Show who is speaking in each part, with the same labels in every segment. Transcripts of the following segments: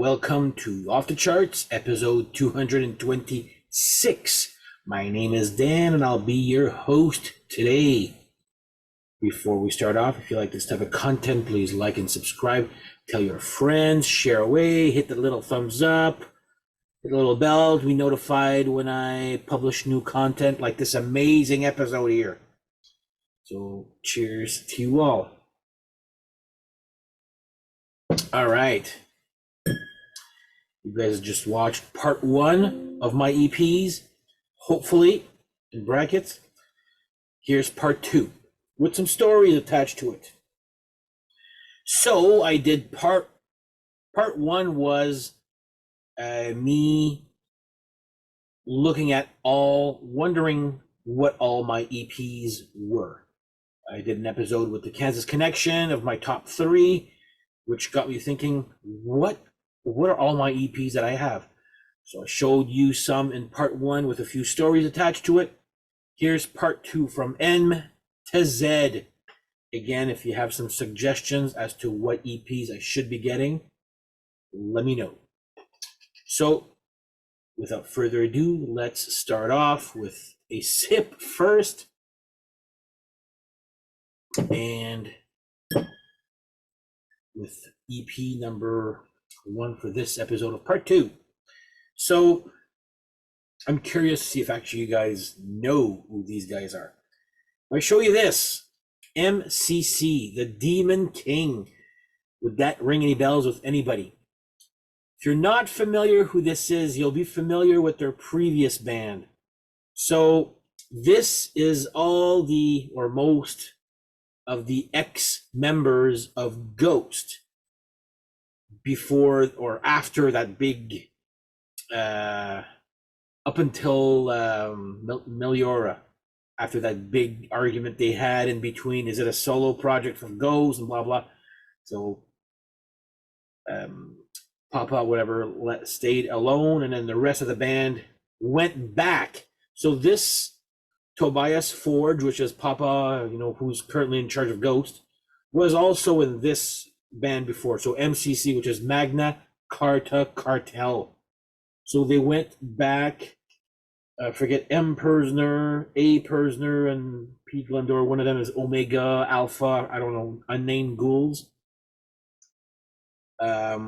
Speaker 1: welcome to Off the Charts, episode 226. My name is Dan, and I'll be your host today. Before we start off, if you like this type of content, please like and subscribe. Tell your friends, share away, hit the little thumbs up, hit the little bell to be notified when I publish new content like this amazing episode here. So, cheers to you all. All right. You guys just watched part one of my EPs, hopefully, in brackets. Here's part two, with some stories attached to it. So I did part one was me looking at wondering what all my EPs were. I did an episode with the Kansas Connection of my top three, which got me thinking, what are all my EPs that I have? So I showed you some in part one with a few stories attached to it. Here's part two, from M to Z. Again, if you have some suggestions as to what EPs I should be getting, let me know. So without further ado, let's start off with a sip first. And with EP number one for this episode of part two. So I'm curious to see if actually you guys know who these guys are. I show you this, MCC, the Demon King. Would that ring any bells with anybody? If you're not familiar who this is, you'll be familiar with their previous band. So this is all or most of the ex-members of Ghost before or after that big up until Meliora, after that big argument they had in between, is it a solo project from Ghost and blah blah. So Papa stayed alone, and then the rest of the band went back. So this Tobias Forge, which is Papa, who's currently in charge of Ghost, was also in this band before. So MCC, which is Magna Carta Cartel. So they went back. Forget M. Persner, A. Persner, and P. Glendor. One of them is Omega Alpha. I don't know, unnamed ghouls. I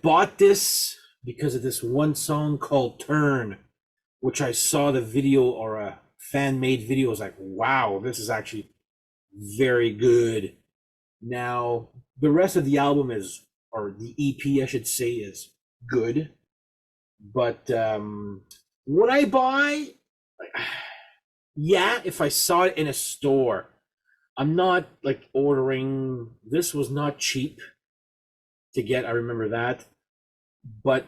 Speaker 1: bought this because of this one song called Turn, which I saw the video, or a fan-made video. I was like, wow, this is actually very good. Now, the rest of the album or the EP, I should say, is good. But would I buy? Yeah, if I saw it in a store. I'm not ordering. This was not cheap to get, I remember that. But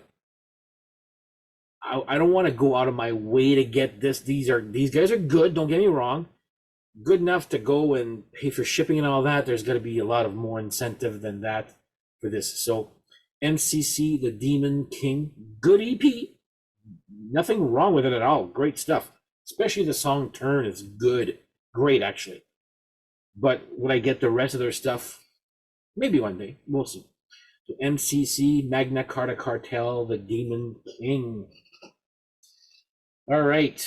Speaker 1: I don't want to go out of my way to get this. These guys are good, don't get me wrong. Good enough to go and pay for shipping and all that. There's got to be a lot of more incentive than that for this. So MCC, The Demon King, good EP. Nothing wrong with it at all. Great stuff. Especially the song Turn is good. Great, actually. But would I get the rest of their stuff? Maybe one day. We'll see. So MCC, Magna Carta Cartel, The Demon King. All right.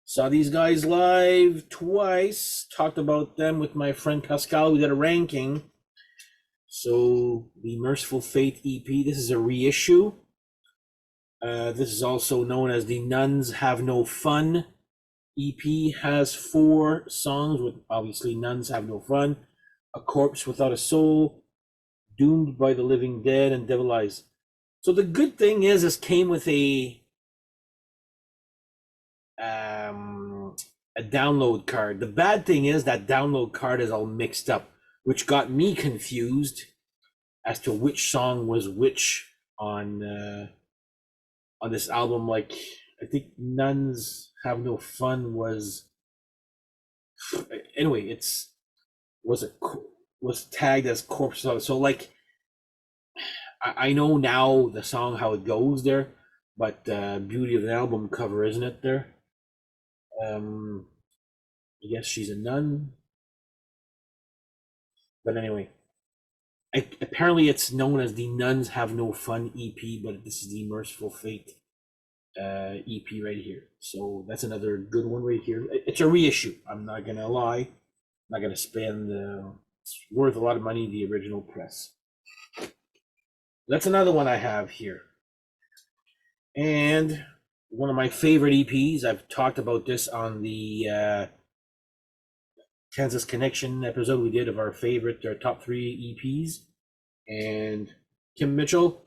Speaker 1: Saw these guys live twice. Talked about them with my friend Pascal. We did a ranking. So the Merciful Fate EP, this is a reissue. This is also known as the Nuns Have No Fun EP. Has 4 songs with, obviously, Nuns Have No Fun, A Corpse Without a Soul, Doomed by the Living Dead, and Devil Eyes. So the good thing is this came with a download card. The bad thing is that download card is all mixed up, which got me confused as to which song was which on this album. I think Nuns Have No Fun was, anyway, was tagged as Corpse. So I know now the song how it goes there, but beauty of the album cover, isn't it there? I guess she's a nun. But anyway, apparently it's known as the Nuns Have No Fun EP, but this is the Merciful Fate EP right here. So that's another good one right here. It's a reissue. I'm not gonna lie. I'm not gonna spend. It's worth a lot of money. The original press. That's another one I have here. And one of my favorite EPs. I've talked about this on the Kansas Connection episode we did of our favorite top 3 EPs. And Kim Mitchell,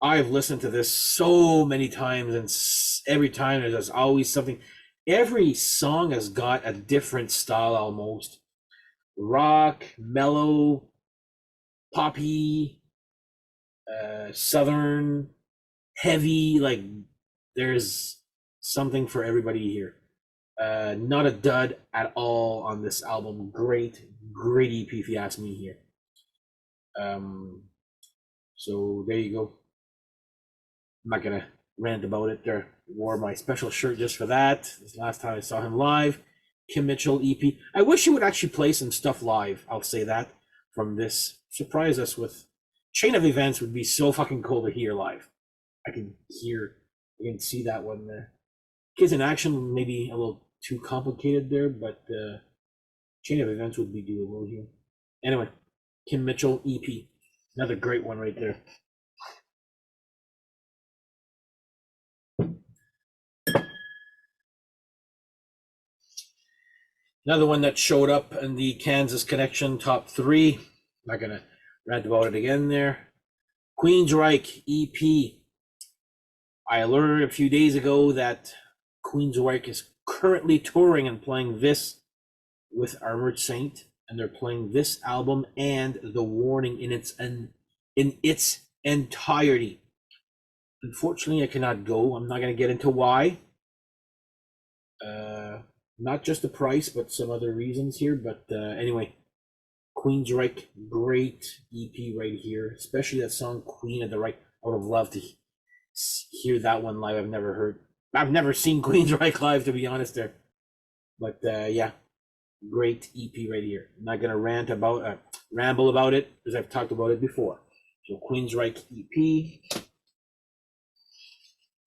Speaker 1: I've listened to this so many times, and every time there's always something. Every song has got a different style almost. Rock, mellow, poppy, southern, heavy. Like, there's something for everybody here. Not a dud at all on this album. Great EP if you ask me here. So there you go. I'm not gonna rant about it. There, wore my special shirt just for that. This last time I saw him live. Kim Mitchell EP. I wish he would actually play some stuff live. I'll say that from this. Surprise us with Chain of Events would be so fucking cool to hear live. I can see that one there. Kids in Action maybe a little too complicated there, but Chain of Events would be doable here. Anyway, Kim Mitchell EP. Another great one right there. Another one that showed up in the Kansas Connection top 3. I'm not gonna rant about it again there. Queensryche EP. I learned a few days ago that Queensryche is currently touring and playing this with Armored Saint, and they're playing this album and The Warning in its entirety. Unfortunately, I cannot go. I'm not gonna get into why. Not just the price, but some other reasons here. But anyway, Queensryche, great EP right here, especially that song Queen of the Right. I would have loved to hear that one live. I've never seen Queensryche live, to be honest there. But yeah, great EP right here. I'm not gonna ramble about it because I've talked about it before. So Queensryche EP.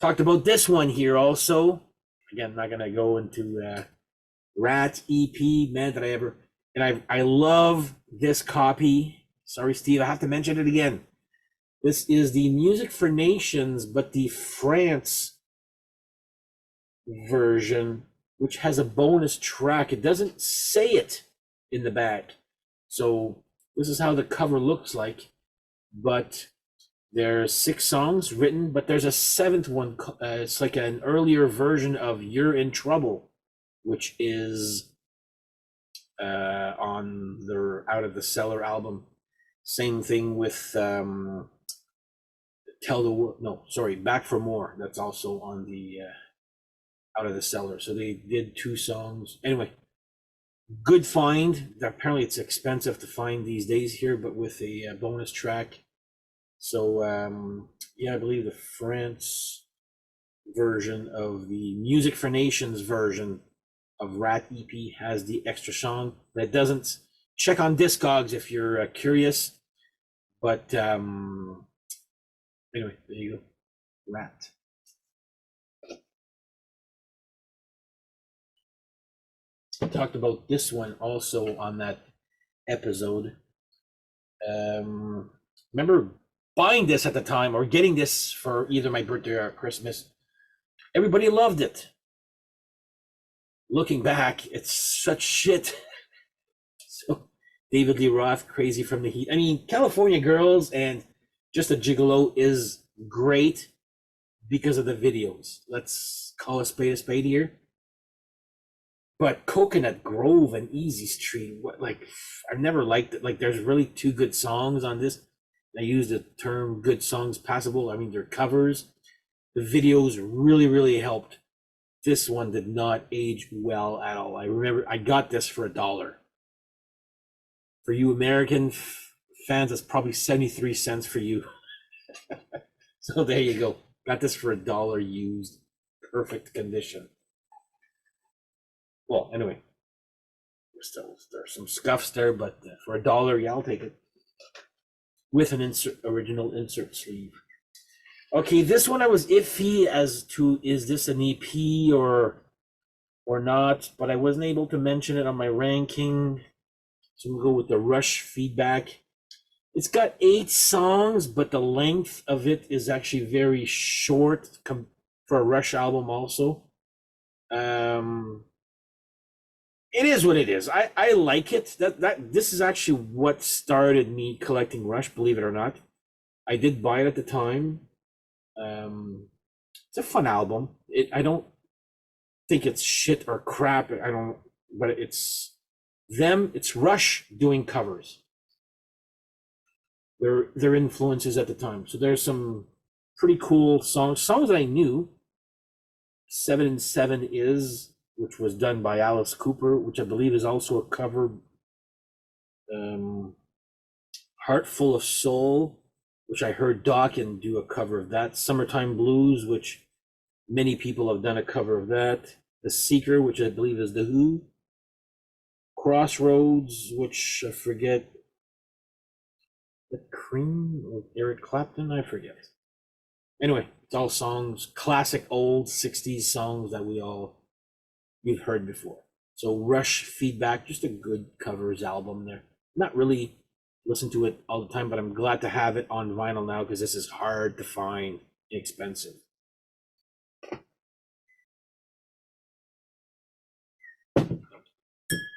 Speaker 1: Talked about this one here also. Again, I'm not gonna go into Rat EP, man, that I ever, and I love this copy. Sorry, Steve, I have to mention it again. This is the Music for Nations, but the France version, which has a bonus track. It doesn't say it in the back. So this is how the cover looks like. But there's 6 songs written, but there's a 7th one. It's like an earlier version of You're in Trouble, which is on their Out of the Cellar album. Same thing with Back for More. That's also on the Out of the Cellar. So they did 2 songs. Anyway, good find. Apparently it's expensive to find these days here, but with a bonus track. So yeah, I believe the France version of the Music for Nations version of Rat EP has the extra song, but it doesn't. Check on Discogs if you're curious. But anyway, there you go. Rat. I talked about this one also on that episode. Remember buying this at the time or getting this for either my birthday or Christmas. Everybody loved it. Looking back, it's such shit. So David Lee Roth, Crazy from the Heat. I mean, California Girls and Just a Gigolo is great because of the videos. Let's call a spade here. But Coconut Grove and Easy Street, I've never liked it. Like, there's really 2 good songs on this. I use the term good songs passable. I mean, they're covers. The videos really, really helped. This one did not age well at all. I remember I got this for $1. For you American fans, it's probably 73 cents for you. So there you go. Got this for $1 used. Perfect condition. Well, anyway, still there's some scuffs there, but for $1, yeah, I'll take it. With an original insert sleeve. Okay, this one I was iffy as to is this an EP or not, but I wasn't able to mention it on my ranking. So we'll go with the Rush feedback. It's got 8 songs, but the length of it is actually very short for a Rush album also. It is what it is. I like it. This is actually what started me collecting Rush, believe it or not. I did buy it at the time. It's a fun album. I don't think it's shit or crap. But it's them. It's Rush doing covers. Their influences at the time. So there's some pretty cool songs that I knew. 7 and 7 is, which was done by Alice Cooper, which I believe is also a cover. Heart Full of Soul, which I heard Dawkins do a cover of that. Summertime Blues, which many people have done a cover of that. The Seeker, which I believe is The Who. Crossroads, which I forget. The Cream with Eric Clapton, I forget. Anyway, it's all songs, classic old 60s songs that we've heard before. So Rush feedback, just a good covers album there. Not really listen to it all the time, but I'm glad to have it on vinyl now because this is hard to find, expensive.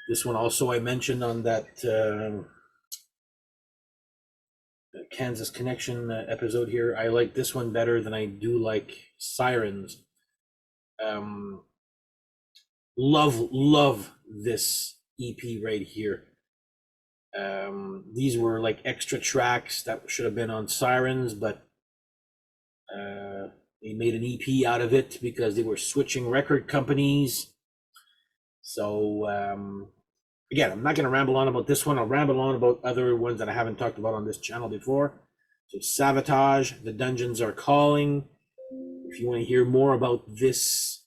Speaker 1: This one also I mentioned on that Kansas Connection episode here. I like this one better than I do like Sirens. Love this EP right here. These were like extra tracks that should have been on Sirens, but they made an EP out of it because they were switching record companies. So again, I'm not going to ramble on about this one. I'll ramble on about other ones that I haven't talked about on this channel before. So Sabotage, The Dungeons Are Calling. If you want to hear more about this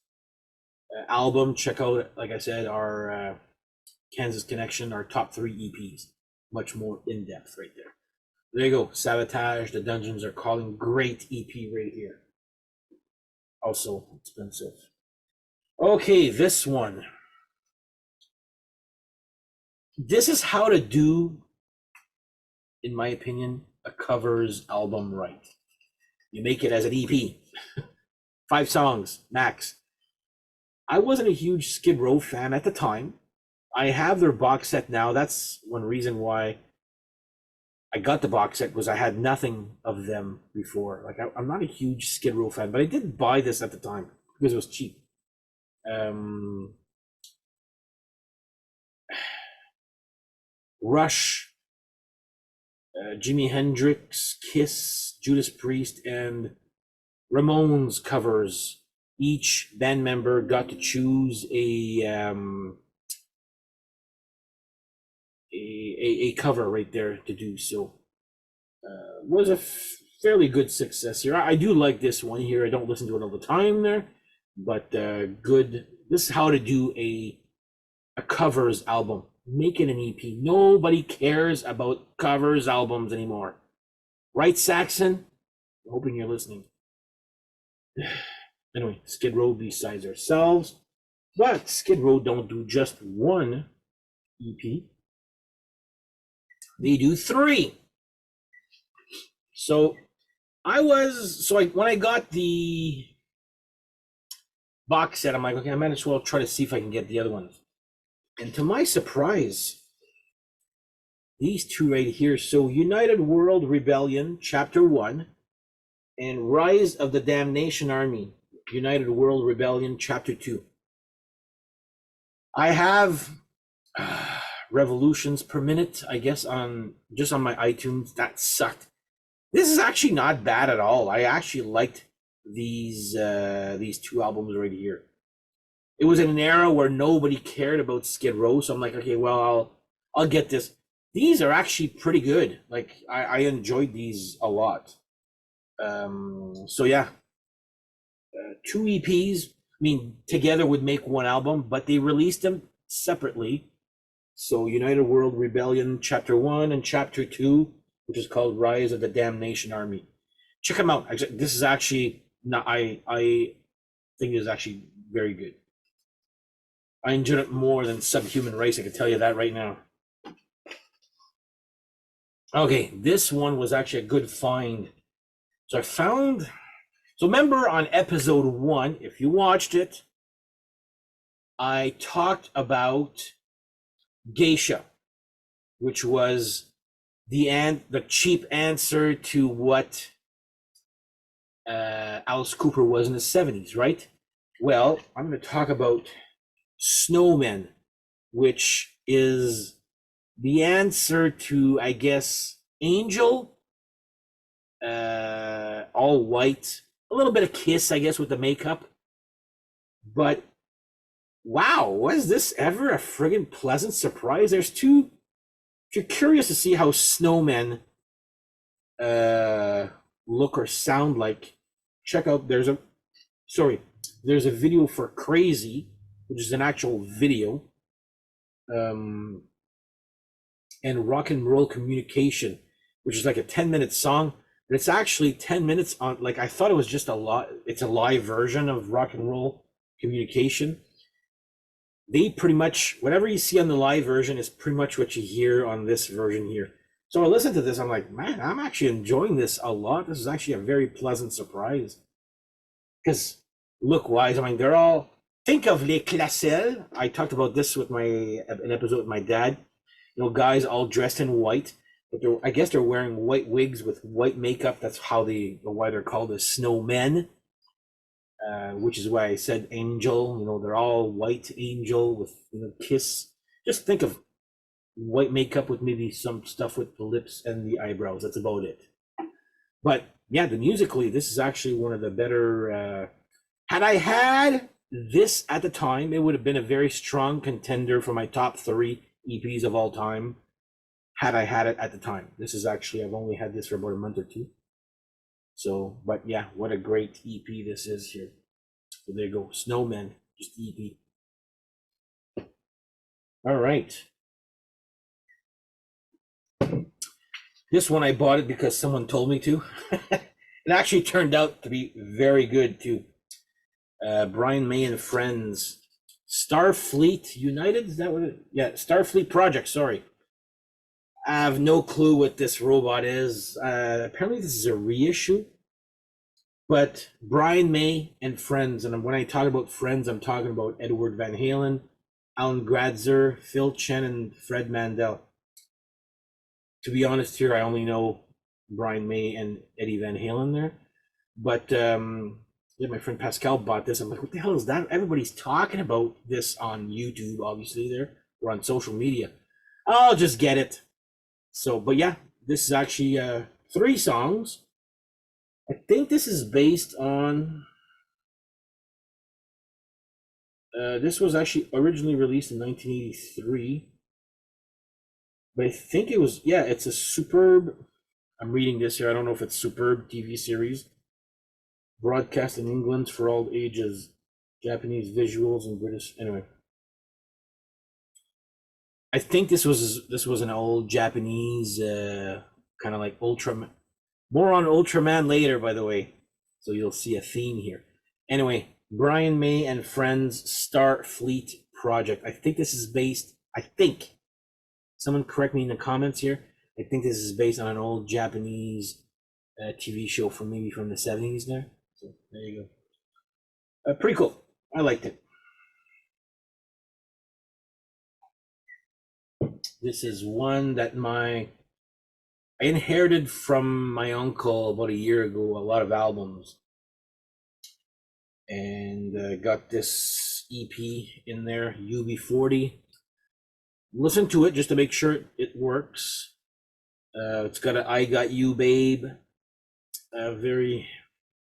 Speaker 1: album, check out, like I said, our Kansas Connection, our top 3 EPs. Much more in-depth right there. There you go. Sabotage, The Dungeons Are Calling. Great EP right here. Also expensive. Okay, this one. This is how to do, in my opinion, a covers album right. You make it as an EP. 5 songs, max. I wasn't a huge Skid Row fan at the time. I have their box set now. That's one reason why I got the box set, was I had nothing of them before. Like I'm not a huge Skid Row fan, but I did buy this at the time because it was cheap. Rush, Jimi Hendrix, Kiss, Judas Priest, and Ramones covers. Each band member got to choose a cover right there to do. So was a fairly good success here. I do like this one here. I don't listen to it all the time there, but good. This is how to do a covers album. Make it an EP. Nobody cares about covers albums anymore. Right, Saxon? I'm hoping you're listening. Anyway, Skid Row besides ourselves. But Skid Row don't do just one EP. They do 3. So when I got the box set, I'm like, okay, I might as well try to see if I can get the other ones. And to my surprise, these 2 right here. So United World Rebellion, Chapter 1, and Rise of the Damnation Army, United World Rebellion, Chapter 2. I have revolutions per minute, I guess, on my iTunes. That sucked. This is actually not bad at all. I actually liked these 2 albums right here. It was in an era where nobody cared about Skid Row, so I'm like, okay, well, I'll get this. These are actually pretty good. Like I enjoyed these a lot. So yeah, 2 EPs. I mean, together would make 1 album, but they released them separately. So United World Rebellion Chapter 1 and Chapter 2, which is called Rise of the Damnation Army. Check them out. This is actually not, I think is actually very good. I enjoyed it more than Subhuman Race, I can tell you that right now. Okay, this one was actually a good find. So I found, so remember on episode 1, if you watched it, I talked about Geisha, which was the cheap answer to what Alice Cooper was in the 70s, right? Well, I'm going to talk about Snowman, which is the answer to, I guess, Angel, all white, a little bit of Kiss, I guess, with the makeup. But wow, was this ever a friggin' pleasant surprise? There's two. If you're curious to see how Snowmen look or sound like, check out. There's a video for Crazy, which is an actual video, and Rock and Roll Communication, which is like a 10-minute song, but it's actually 10 minutes on, like, I thought it was just it's a live version of Rock and Roll Communication. They pretty much, whatever you see on the live version is pretty much what you hear on this version here. So I listened to this, I'm like, man, I'm actually enjoying this a lot. This is actually a very pleasant surprise. Because look-wise, I mean, they're all, think of Les Classelles. I talked about this with an episode with my dad. You know, guys all dressed in white, but I guess they're wearing white wigs with white makeup. That's why they're called the Snowmen, which is why I said Angel. You know, they're all white Angel with, you know, Kiss. Just think of white makeup with maybe some stuff with the lips and the eyebrows. That's about it. But yeah, musically, this is actually one of the better. Had I had this at the time, it would have been a very strong contender for my top 3 EPs of all time. Had I had it at the time, this is actually, I've only had this for about a month or 2. So, but yeah, what a great EP this is here. So there you go, Snowman, just EP. All right. This one I bought it because someone told me to. It actually turned out to be very good too. Brian May and Friends, Starfleet United, is that what it? Yeah, Starfleet Project, sorry. I have no clue what this robot is. Apparently this is a reissue. But Brian May and Friends, and when I talk about Friends, I'm talking about Edward Van Halen, Alan Gradzer, Phil Chen, and Fred Mandel. To be honest here, I only know Brian May and Eddie Van Halen there. But yeah, my friend Pascal bought this. I'm like, what the hell is that? Everybody's talking about this on YouTube, obviously, there, or on social media. I'll just get it. So, but yeah, this is actually 3 songs. I think this is based on, this was actually originally released in 1983. But I think it was, yeah, it's a superb, I'm reading this here, I don't know if it's superb TV series, broadcast in England for all ages, Japanese visuals and British, anyway. I think this was an old Japanese, kind of like Ultraman. More on Ultraman later, by the way. So you'll see a theme here. Anyway, Brian May and Friends, Starfleet Project. I think this is based, someone correct me in the comments here. I think this is based on an old Japanese TV show from maybe from the 70s there. So there you go. Pretty cool. I liked it. This is one that I inherited from my uncle about a year ago, a lot of albums. And got this EP in there, UB40. Listen to it just to make sure it works. It's got an I Got You Babe, a very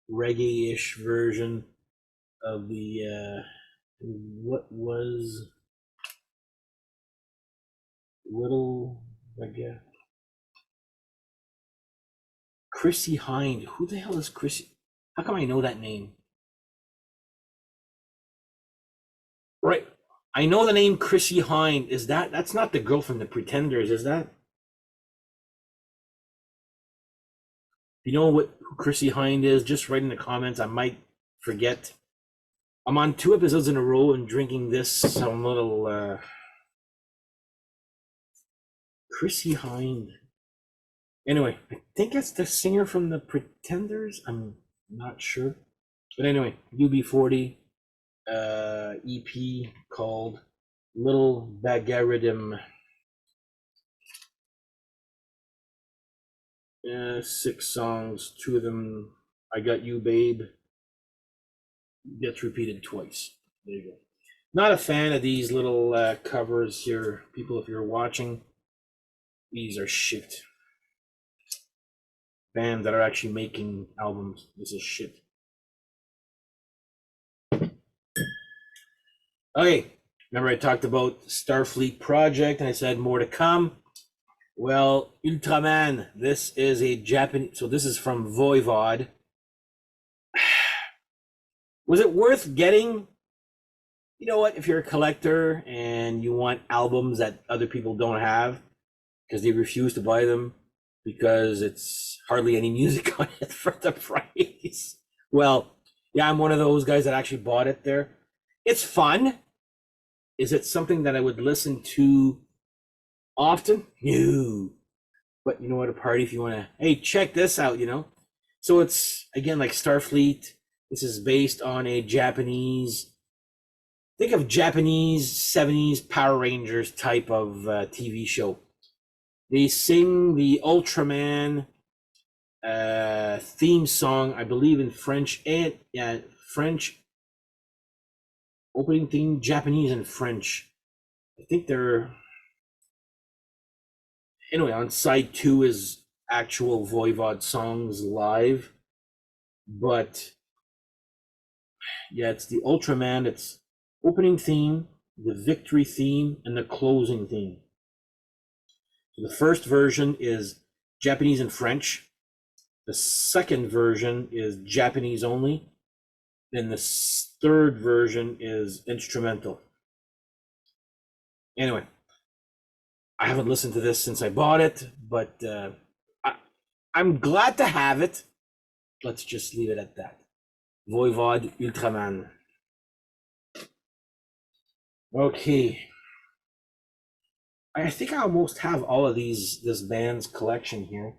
Speaker 1: reggae-ish version of the what was Little, I guess. Chrissy Hind. Who the hell is Chrissy? How come I know that name? Right. I know the name Chrissy Hind. Is that's not the girl from the Pretenders, is that? If you know who Chrissy Hind is, just write in the comments. I might forget. I'm on 2 episodes in a row and drinking this some little Chrissy Hind. Anyway, I think it's the singer from the Pretenders. I'm not sure. But anyway, UB40 EP called Little Bagariddim. 6 songs, 2 of them, I Got You Babe, gets repeated twice. There you go. Not a fan of these little covers here, people, if you're watching. These are shit. Bands that are actually making albums, this is shit. Okay, remember I talked about Starfleet Project and I said more to come? Well, Ultram Man, this is a Japanese, so this is from Voivod. Was it worth getting? You know what, if you're a collector and you want albums that other people don't have because they refuse to buy them because it's hardly any music on it for the price. Well, yeah, I'm one of those guys that actually bought it there. It's fun. Is it something that I would listen to often? No. But you know what, a party, if you want to, hey, check this out, you know. So it's, again, like Starfleet. This is based on a Japanese, think of Japanese 70s Power Rangers type of TV show. They sing the Ultram Man theme song, I believe, in French and French opening theme, Japanese and French. I think they're, anyway, on side 2 is actual Voivod songs live. But yeah, it's the Ultram Man. It's opening theme, the victory theme, and the closing theme. So the first version is Japanese and French. The second version is Japanese only. Then the third version is instrumental. Anyway, I haven't listened to this since I bought it, but I'm glad to have it. Let's just leave it at that. Voivod Ultram Man. Okay. I think I almost have all of this band's collection here.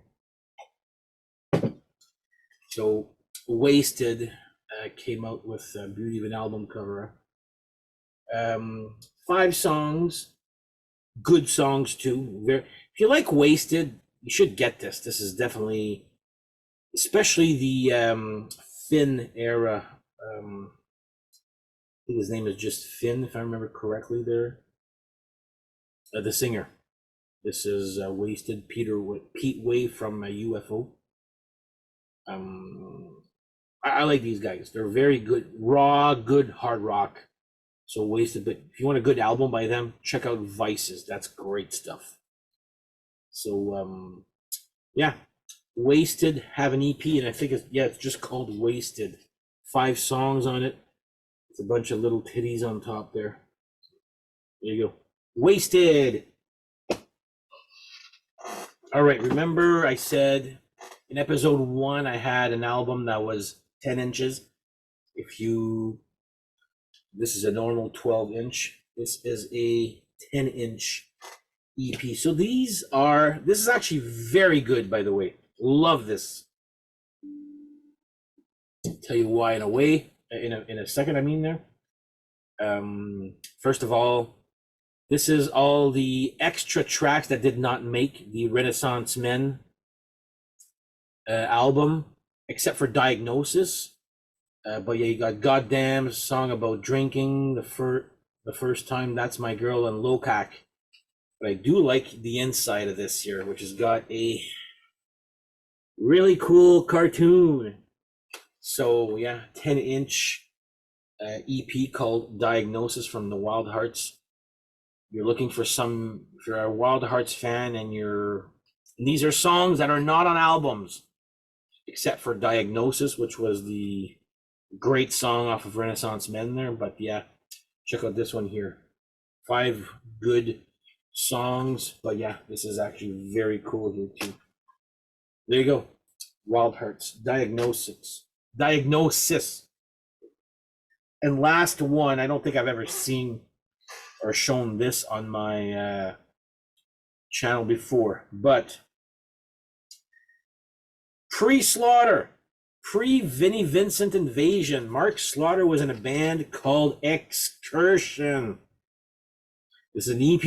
Speaker 1: So Wasted came out with Beauty of an Album cover. 5 songs, good songs too. If you like Wasted, you should get this. This is definitely, especially the Finn era. I think his name is just Finn, if I remember correctly there. The singer. This is Wasted, Pete Way from UFO. I like these guys. They're very good, raw, good hard rock. So Wasted, but if you want a good album by them, check out Vices. That's great stuff. So yeah, Wasted have an EP, and I think it's just called Wasted. 5 songs on it. It's a bunch of little titties on top there. There you go. Wasted. All right, remember I said in episode 1 I had an album that was 10 inches. This is a normal 12-inch. This is a 10-inch EP. So this is actually very good, by the way. Love this. I'll tell you why in a second, I mean there. First of all, this is all the extra tracks that did not make the Renaissance Men album, except for Diagnosis. But yeah, you got Goddamn, Song About Drinking, the first time, That's My Girl, and Lokak. But I do like the inside of this here, which has got a really cool cartoon. So yeah, 10-inch EP called Diagnosis from the Wild Hearts. You're looking for if you're a Wild Hearts fan, and these are songs that are not on albums, except for Diagnosis, which was the great song off of Renaissance Men there. But yeah, check out this one here. 5 good songs. But yeah, this is actually very cool here too. There you go. Wild Hearts, Diagnosis. And last one, I don't think I've ever seen or shown this on my channel before, but pre-Slaughter, pre-Vinnie Vincent invasion, Mark Slaughter was in a band called Excursion. This is an EP.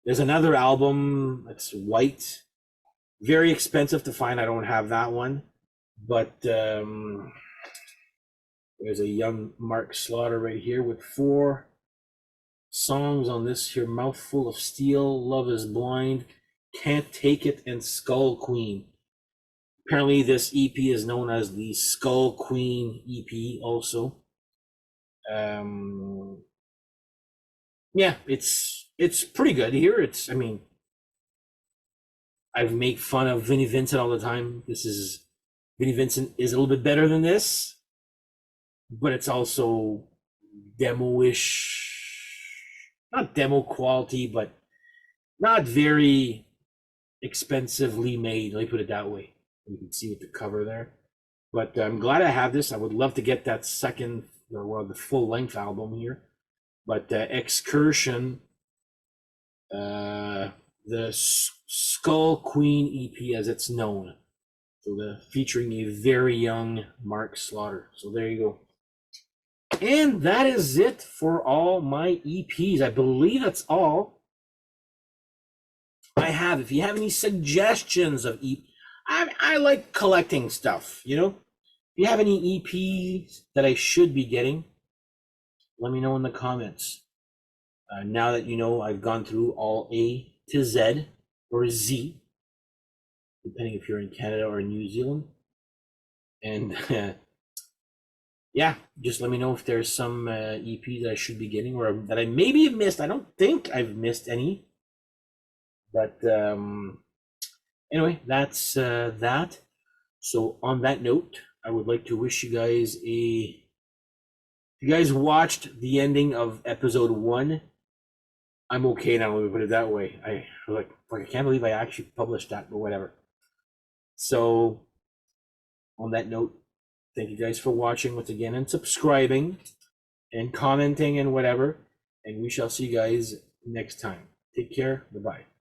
Speaker 1: There's another album that's white, very expensive to find. I don't have that one, but there's a young Mark Slaughter right here with 4 songs on this here: Mouthful of Steel, Love is Blind, Can't Take It, and Skull Queen. Apparently this EP is known as the Skull Queen EP also. Yeah, it's pretty good here. I mean, I've made fun of Vinnie Vincent all the time. Vinnie Vincent is a little bit better than this, but it's also demo-ish, not demo quality, but not very expensively made. Let me put it that way. You can see with the cover there. But I'm glad I have this. I would love to get that second, or the full-length album here. But Excursion, the Skull Queen EP as it's known. So featuring a very young Mark Slaughter. So there you go. And that is it for all my EPs. I believe that's all I have. If you have any suggestions of EP, I like collecting stuff, you know? If you have any EPs that I should be getting, let me know in the comments. Now that you know I've gone through all A to Z, or Z, depending if you're in Canada or New Zealand. And yeah, just let me know if there's some EP that I should be getting, or that I maybe have missed. I don't think I've missed any. But anyway, that's that. So on that note, I would like to wish you guys if you guys watched the ending of episode 1, I'm okay now, let me put it that way. I can't believe I actually published that, but whatever. So on that note, thank you guys for watching once again, and subscribing and commenting and whatever. And we shall see you guys next time. Take care. Bye-bye.